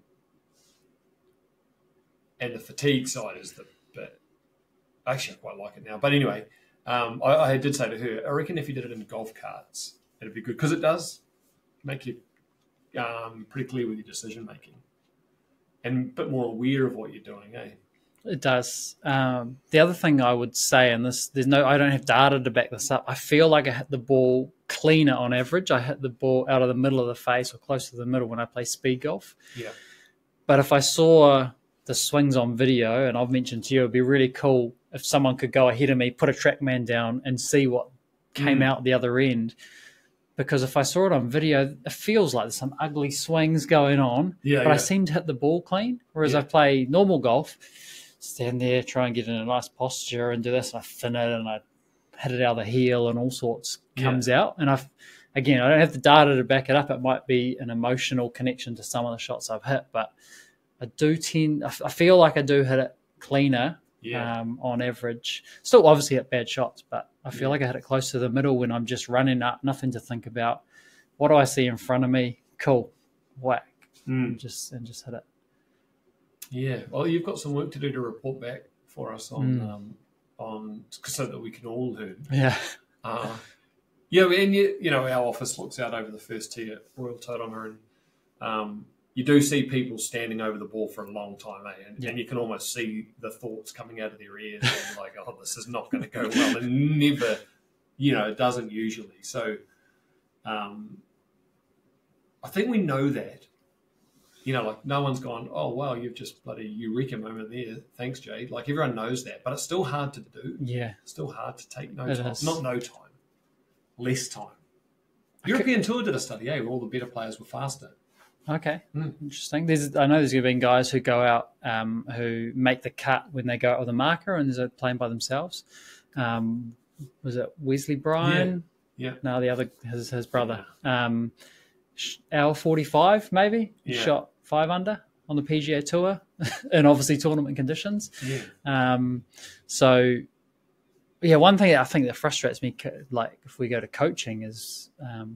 the fatigue side is but actually I quite like it now. But anyway, I did say to her, I reckon if you did it in golf carts, it'd be good. Because it does make you pretty clear with your decision making. And a bit more aware of what you're doing, eh? It does. The other thing I would say, and I don't have data to back this up, I feel like I hit the ball cleaner on average. I hit the ball out of the middle of the face or close to the middle when I play speed golf. Yeah. But if I saw the swings on video, and I've mentioned to you, it'd be really cool if someone could go ahead of me, put a TrackMan down and see what came out the other end. Because if I saw it on video, it feels like there's some ugly swings going on, but I seem to hit the ball clean. Whereas I play normal golf, stand there, try and get in a nice posture and do this, and I thin it and I hit it out of the heel and all sorts comes out. And I don't have the data to back it up. It might be an emotional connection to some of the shots I've hit, but I feel like I do hit it cleaner on average. Still obviously hit bad shots, but I feel like I hit it close to the middle when I'm just running up, nothing to think about. What do I see in front of me? Cool. Whack. And just hit it. Yeah. Well, you've got some work to do to report back for us on so that we can all learn. Yeah. And our office looks out over the first tee at Royal Tauranga, and you do see people standing over the ball for a long time, and you can almost see the thoughts coming out of their ears, and like, oh, this is not going to go well, and never, it doesn't usually. So, I think we know that, like no one's gone, oh wow, you've just bloody eureka moment there, thanks Jade. Like everyone knows that, but it's still hard to do. Yeah, it's still hard to take less time. European Tour did a study, where all the better players were faster. Okay, interesting. I know there's been guys who go out who make the cut when they go out with a marker and they're playing by themselves. Was it Wesley Bryan? Yeah. No, the other his brother. Hour 45 maybe. Yeah. Shot 5 under on the PGA Tour, and obviously tournament conditions. Yeah. One thing I think that frustrates me, like if we go to coaching, is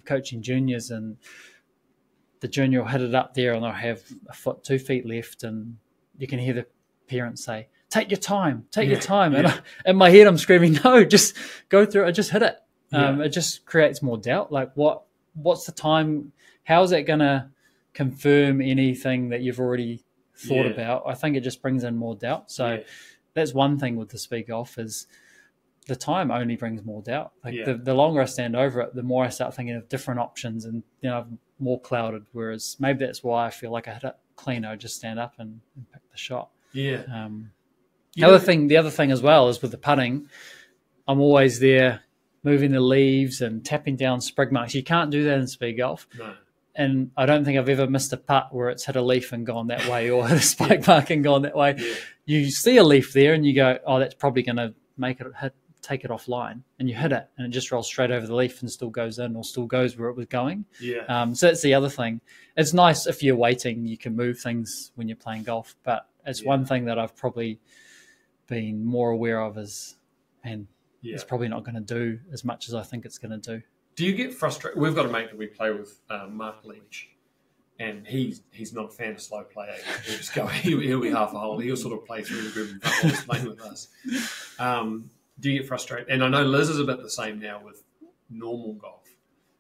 coaching juniors, and the junior will hit it up there and they'll have a foot, 2 feet left, and you can hear the parents say, take your time. And in my head I'm screaming, no, just go through it, just hit it. It just creates more doubt. Like what's the time? How is that going to confirm anything that you've already thought about? I think it just brings in more doubt. So that's one thing with the speed golf is the time only brings more doubt. Like the longer I stand over it, the more I start thinking of different options, and I'm more clouded. Whereas maybe that's why I feel like I hit it cleaner. I just stand up and pick the shot. Yeah. The other thing as well is with the putting, I'm always there moving the leaves and tapping down sprig marks. You can't do that in speed golf. No. And I don't think I've ever missed a putt where it's hit a leaf and gone that way, or hit a spike mark and gone that way. Yeah. You see a leaf there and you go, oh, that's probably going to make it take it offline, and you hit it and it just rolls straight over the leaf and still goes in, or still goes where it was going. Yeah. So that's the other thing. It's nice if you're waiting, you can move things when you're playing golf, but it's one thing that I've probably been more aware of is, and it's probably not going to do as much as I think it's going to do. Do you get frustrated? We've got a mate that we play with, Mark Leach, and he's not a fan of slow play. He'll just go, he'll be half a hole. He'll sort of play through the group and playing with us. Do you get frustrated? And I know Liz is a bit the same now with normal golf,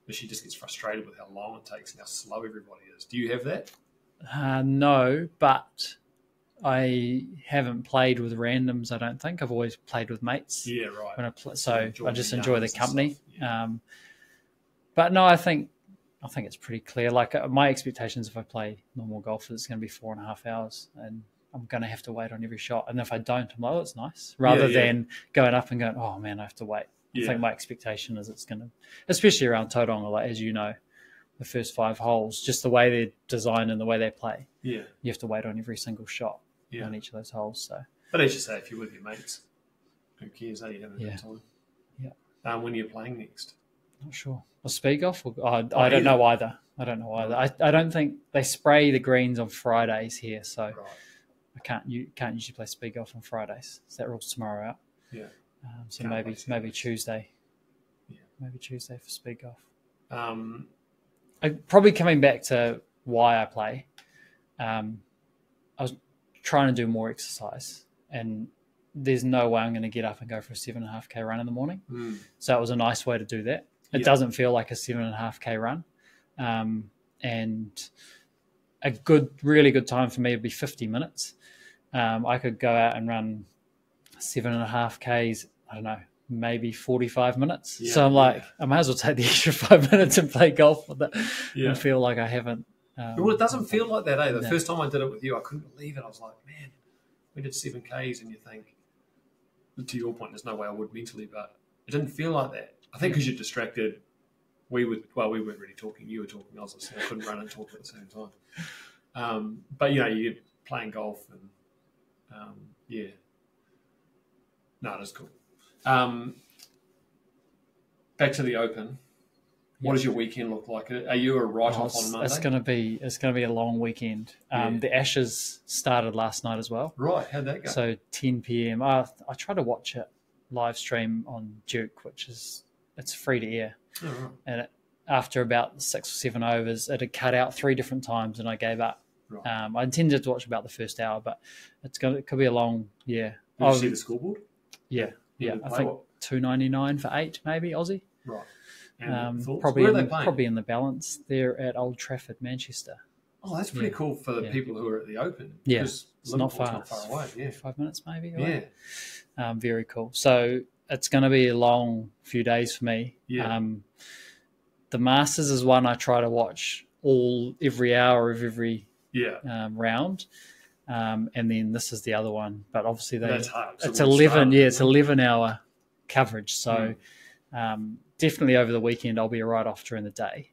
but she just gets frustrated with how long it takes and how slow everybody is. Do you have that? No, but I haven't played with randoms, I don't think. I've always played with mates. Yeah, right. When I just enjoy the company. But no, I think it's pretty clear. Like my expectations if I play normal golf is it's going to be 4.5 hours, and I'm going to have to wait on every shot. And if I don't, I'm like, oh, it's nice. Rather than going up and going, oh man, I have to wait. I think my expectation is it's going to, especially around Tauranga, like as you know, the first 5 holes, just the way they're designed and the way they play. Yeah, you have to wait on every single shot on each of those holes. So, but as you say, if you're with your mates, who cares? How you having a good time? Yeah. When are you playing next? Not sure. Or speed golf? I don't know either. I don't think they spray the greens on Fridays here, so I can't usually play speed golf on Fridays. So that rules tomorrow out. Yeah. So maybe Tuesday. Yeah. Maybe Tuesday for speed golf. Probably coming back to why I play. I was trying to do more exercise, and there's no way I'm going to get up and go for a 7.5K run in the morning. So it was a nice way to do that. It doesn't feel like a 7.5K run. And a really good time for me would be 50 minutes. I could go out and run 7.5Ks, I don't know, maybe 45 minutes. Yeah, so I'm like, I might as well take the extra 5 minutes and play golf with it and feel like I haven't. Well, it doesn't feel like that, The first time I did it with you, I couldn't believe it. I was like, man, we did 7Ks, and you think, to your point, there's no way I would mentally, but it didn't feel like that. I think because you're distracted, we weren't really talking. You were talking. I was listening. I couldn't run and talk at the same time. But you're playing golf and yeah, no, that's cool. Back to the Open. What does your weekend look like? Are you a write-off on Monday? It's gonna be a long weekend. The Ashes started last night as well. Right, how'd that go? So 10 p.m. I tried to watch it live stream on Duke, it's free to air. Oh, right. And after about 6 or 7 overs, it had cut out 3 different times, and I gave up. Right. I intended to watch about the first hour, but it could be a long. Yeah. Did you see the scoreboard? Yeah. I think $2.99 for 8, maybe Aussie. Right. Probably in the balance. They're at Old Trafford, Manchester. Oh, that's pretty cool for the people who are at the Open. Yeah, it's not far away. Yeah, 5 minutes maybe. Away. Yeah, very cool. So it's going to be a long few days for me. Yeah. The Masters is one I try to watch every hour of every round, and then this is the other one. But obviously that's hard. It's 11. Yeah, it's 11-hour coverage. So. Definitely over the weekend, I'll be a write-off during the day.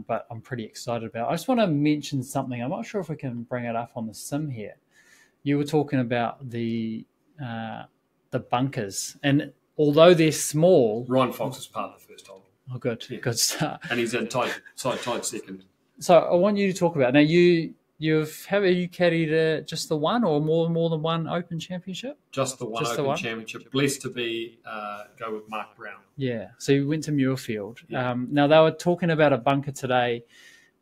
But I'm pretty excited about it. I just want to mention something. I'm not sure if we can bring it up on the sim here. You were talking about the bunkers. And although they're small... Ryan Fox is part of the first hole. Oh, good. Yeah. Good start. And he's in tied second. So I want you to talk about... Now, have you caddied just the one or more than one Open Championship? Just the one Open Championship. Blessed to be go with Mark Brown. Yeah, so you went to Muirfield. Yeah. Now they were talking about a bunker today,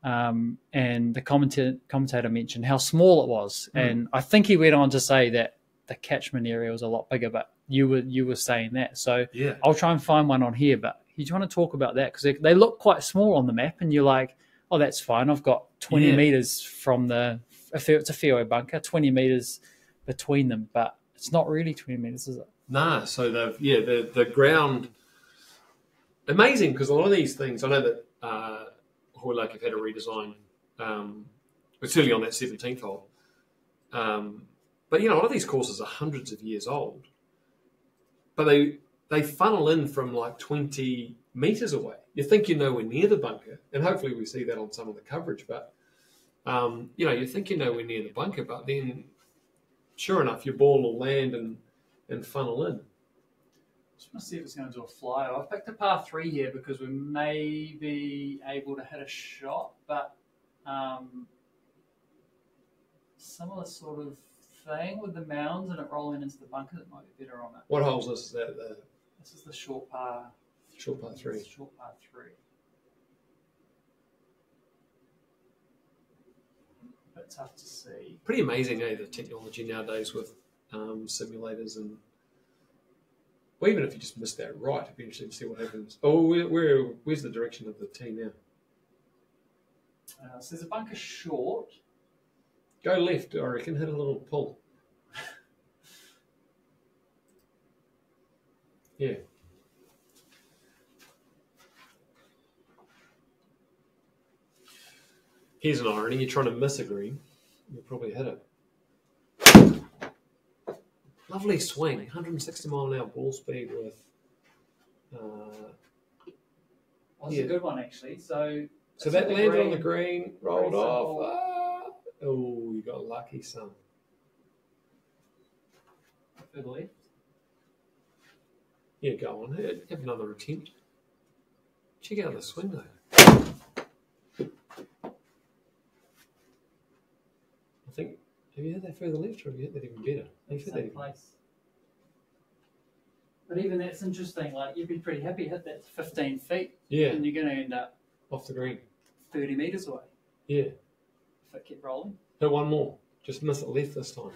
and the commentator mentioned how small it was, and I think he went on to say that the catchment area was a lot bigger. But you were saying that, so I'll try and find one on here. But you want to talk about that because they look quite small on the map, and you're like, oh, that's fine. I've got 20 meters from if it's a fairway bunker, 20 meters between them, but it's not really 20 meters, is it? Nah. So the ground, amazing because a lot of these things, I know that Hoy Lake have had a redesign, certainly on that 17th hole. But a lot of these courses are hundreds of years old, but they funnel in from like 20 meters away. You think you're nowhere near the bunker, and hopefully we see that on some of the coverage, but you think you're nowhere near the bunker, but then sure enough your ball will land and funnel in. Just want to see if it's going to do a flyer. I've picked a par 3 here because we may be able to hit a shot, but similar sort of thing with the mounds and it rolling into the bunker, it might be better on it. What hole is this? This is the short par 3. Short par 3. Bit tough to see. Pretty amazing, the technology nowadays with simulators and... Well, even if you just missed that right, it'd be interesting to see what happens. Oh, where's the direction of the tee now? So there's a bunker short. Go left, I reckon. Hit a little pull. Yeah. Here's an irony. You're trying to miss a green. You'll probably hit it. Lovely swing. 160 mile an hour ball speed with... That's a good one, actually. So that landed on the green, rolled off. Oh, you got lucky, son. For the left? Yeah, go on. Have another attempt. Check out the swing, though. I think, have you hit that further left or have you hit that even better? Same place. But even that's interesting. Like, you'd be pretty happy to hit that 15 feet. Yeah. And you're going to end up off the green. 30 metres away. Yeah. If it kept rolling. Hit one more. Just miss it left this time.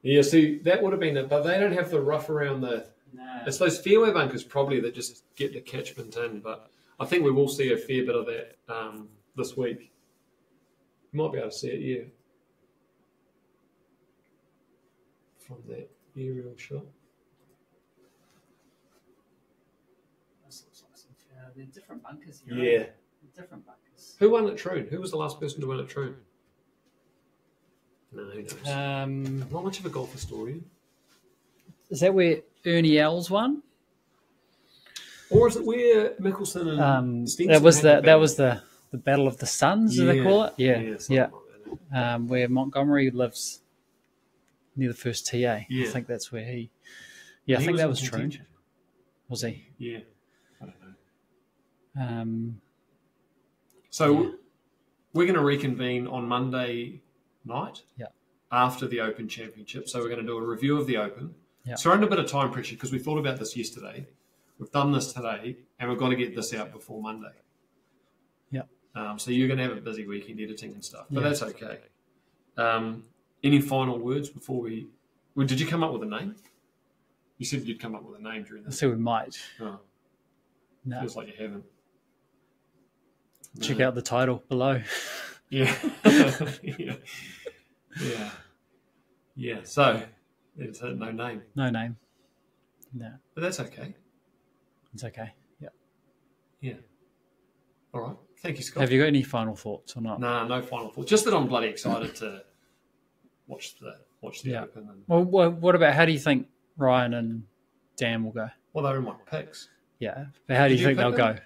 Yeah, see, that would have been it, but they don't have the rough around the... No. It's those fairway bunkers probably that just get the catchment in, but I think we will see a fair bit of that this week. You might be able to see it, yeah. From that aerial shot. they're different bunkers here. Yeah. Different bunkers. Who won at Troon? Who was the last person to win at Troon? No, who knows? Not much of a golf historian. Is that where Ernie Els won? Or is it where Mickelson and Stenson that was the Battle of the Suns, do they call it? Yeah. Like that. Where Montgomery lives near the first TA. Yeah. I think that's where he... Yeah, I think that was true. Was he? Yeah. I don't know. We're going to reconvene on Monday night after the Open Championship. So we're going to do a review of the Open. Yeah. So we're under a bit of time pressure because we thought about this yesterday. We've done this today, and we've got to get this out before Monday. Yeah. So you're going to have a busy weekend editing and stuff, but that's okay. Any final words before we... Well, did you come up with a name? You said you'd come up with a name during this. So we might. Oh. No. Feels like you haven't. Check out the title below. Yeah. Yeah. So, there's no name. No name. No. But that's okay. It's okay. Yeah. Yeah. All right. Thank you, Scott. Have you got any final thoughts or not? Nah, no final thoughts. Just that I'm bloody excited to watch the Open. And... Well, what about, how do you think Ryan and Dan will go? Well, they're in my picks. Yeah. But how do you think they'll go?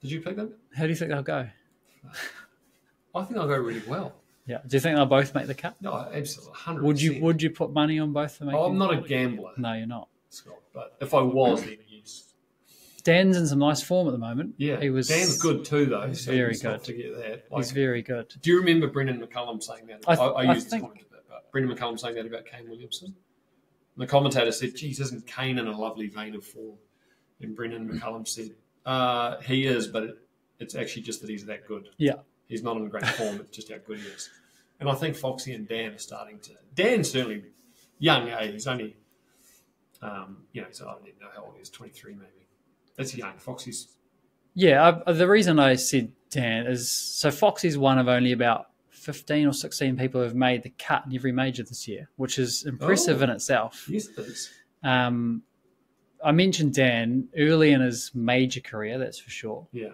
Did you pick them? How do you think they'll go? I think they'll go really well. Yeah. Do you think they'll both make the cut? No, absolutely. 100%. Would you put money on both of them? I'm not a gambler. No, you're not. Scott, but if I was, then yes. Dan's in some nice form at the moment. Yeah. Dan's good too, though. He's very good. Not forget that. He's very good. Do you remember Brendan McCullum saying that? I used this comment a bit, but Brendan McCullum saying that about Kane Williamson. And the commentator said, geez, isn't Kane in a lovely vein of form? And Brendan McCullum said, he is, but it's actually just that he's that good. Yeah. He's not in great form. It's just how good he is. And I think Foxy and Dan are starting to... Dan's certainly young. He's only... so I don't even know how old he is, 23 maybe. That's young. Foxy's... Yeah, the reason I said Dan is... So Foxy's one of only about 15 or 16 people who have made the cut in every major this year, which is impressive in itself. Yes, it is. I mentioned Dan early in his major career, that's for sure. Yeah.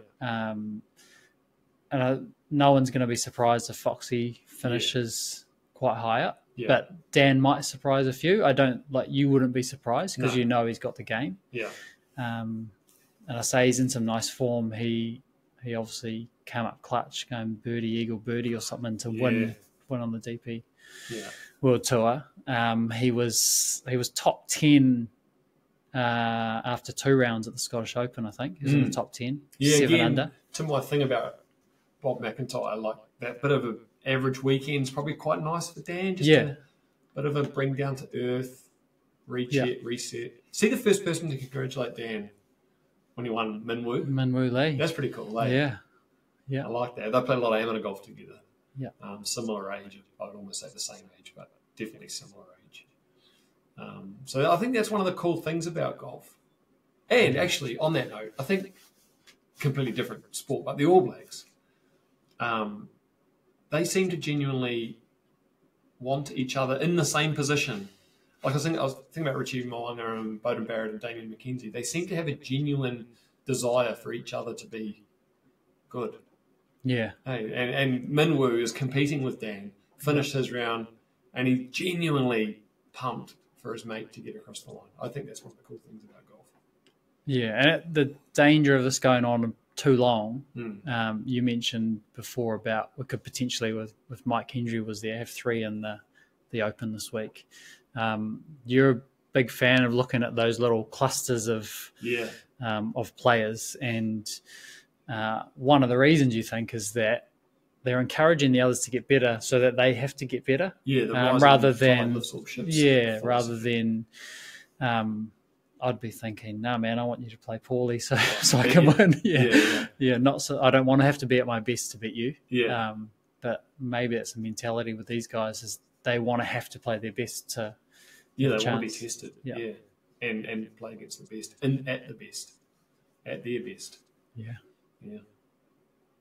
No one's going to be surprised if Foxy finishes quite high up. Yeah. But Dan might surprise a few. You wouldn't be surprised because you know he's got the game. Yeah. And I say he's in some nice form. He obviously came up clutch, going birdie, eagle, birdie or something to win on the DP World Tour. He was top 10 after 2 rounds at the Scottish Open, I think. He was in the top 10, 7 under. To my thing about Bob McIntyre, like that bit of an average weekend's probably quite nice for Dan. Just a bit of a bring down to earth, reset. See the first person to congratulate Dan when he won Minwoo Lee. That's pretty cool. Yeah. I like that. They play a lot of amateur golf together. Yeah. Similar age. I would almost say the same age, but definitely similar age. So I think that's one of the cool things about golf. And actually, on that note, I think completely different sport, but the All Blacks, they seem to genuinely want each other in the same position. Like I was thinking about Richie Mo'unga and Bowden Barrett and Damien McKenzie. They seem to have a genuine desire for each other to be good. Yeah. Hey, and Minwoo is competing with Dan, finished his round, and he's genuinely pumped for his mate to get across the line. I think that's one of the cool things about golf. Yeah, and the danger of this going on too long, you mentioned before about we could potentially, with Mike Hendry was there, have 3 in the Open this week. You're a big fan of looking at those little clusters of players, and one of the reasons you think is that they're encouraging the others to get better so that they have to get better. Yeah, rather than I'd be thinking, no, man, I want you to play poorly so I can win. Not so. I don't want to have to be at my best to beat you. Yeah. But maybe it's a mentality with these guys is they want to have to play their best to. Yeah, they want to be tested. Yeah. And play against the best and at their best. Yeah.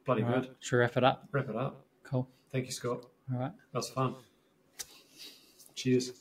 Bloody All right. good. Should we wrap it up? Wrap it up. Cool. Thank you, Scott. All right. That was fun. Cheers.